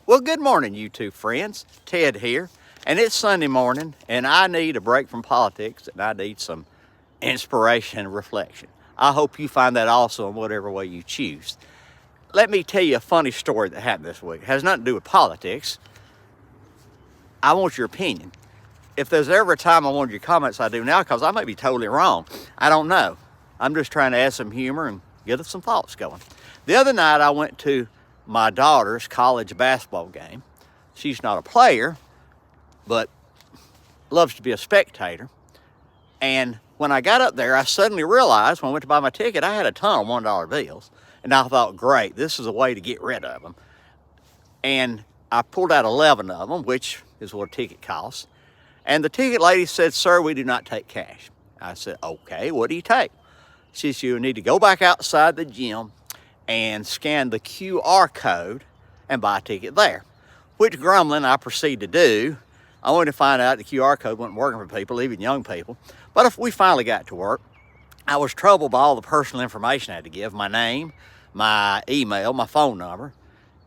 Well, good morning, you two friends. Ted here, and it's Sunday morning, and I need a break from politics, and I need some inspiration and reflection. I hope you find that also in whatever way you choose. Let me tell you a funny story that happened this week. It has nothing to do with politics. I want your opinion. If there's ever a time I wanted your comments, I do now, because I may be totally wrong. I don't know. I'm just trying to add some humor and get some thoughts going. The other night, I went to my daughter's college basketball game. She's not a player, but loves to be a spectator. And when I got up there, I suddenly realized when I went to buy my ticket, I had a ton of $1 bills. And I thought, great, this is a way to get rid of them. And I pulled out 11 of them, which is what a ticket costs. And the ticket lady said, "Sir, we do not take cash." I said, "Okay, what do you take?" She said, "You need to go back outside the gym and scan the QR code and buy a ticket there," which grumbling I proceeded to do, only to find out the QR code wasn't working for people, even young people. But if we finally got to work, I was troubled by all the personal information I had to give, my name, my email, my phone number,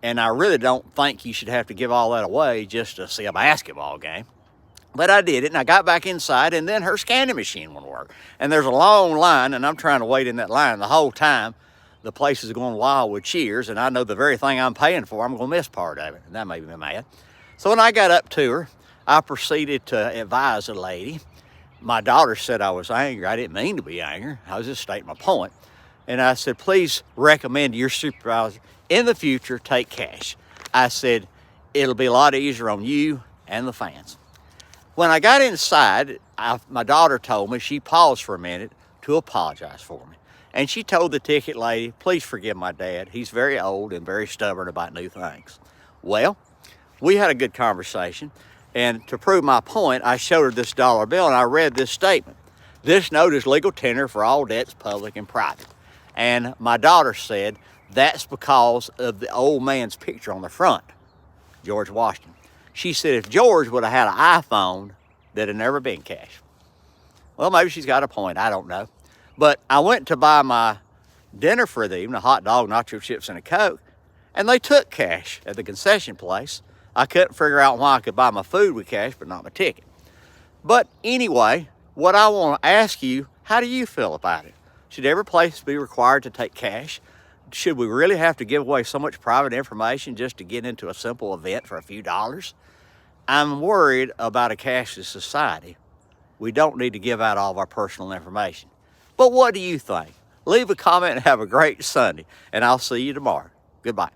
and I really don't think you should have to give all that away just to see a basketball game. But I did it, and I got back inside, and then her scanning machine wouldn't work. And there's a long line, and I'm trying to wait in that line the whole time. The place is going wild with cheers, and I know the very thing I'm paying for, I'm going to miss part of it, and that made me mad. So when I got up to her, I proceeded to advise the lady. My daughter said I was angry. I didn't mean to be angry. I was just stating my point. And I said, "Please recommend to your supervisor in the future take cash." I said, "It'll be a lot easier on you and the fans." When I got inside, my daughter told me she paused for a minute to apologize for me. And she told the ticket lady, "Please forgive my dad. He's very old and very stubborn about new things." Well, we had a good conversation. And to prove my point, I showed her this dollar bill and I read this statement. "This note is legal tender for all debts, public and private." And my daughter said, "That's because of the old man's picture on the front, George Washington." She said if George would have had an iPhone, there'd have never been cash. Well, maybe she's got a point, I don't know. But I went to buy my dinner for the evening, a hot dog, nacho chips, and a Coke, and they took cash at the concession place. I couldn't figure out why I could buy my food with cash, but not my ticket. But anyway, what I want to ask you, how do you feel about it? Should every place be required to take cash? Should we really have to give away so much private information just to get into a simple event for a few dollars? I'm worried about a cashless society. We don't need to give out all of our personal information. But what do you think? Leave a comment and have a great Sunday, and I'll see you tomorrow. Goodbye.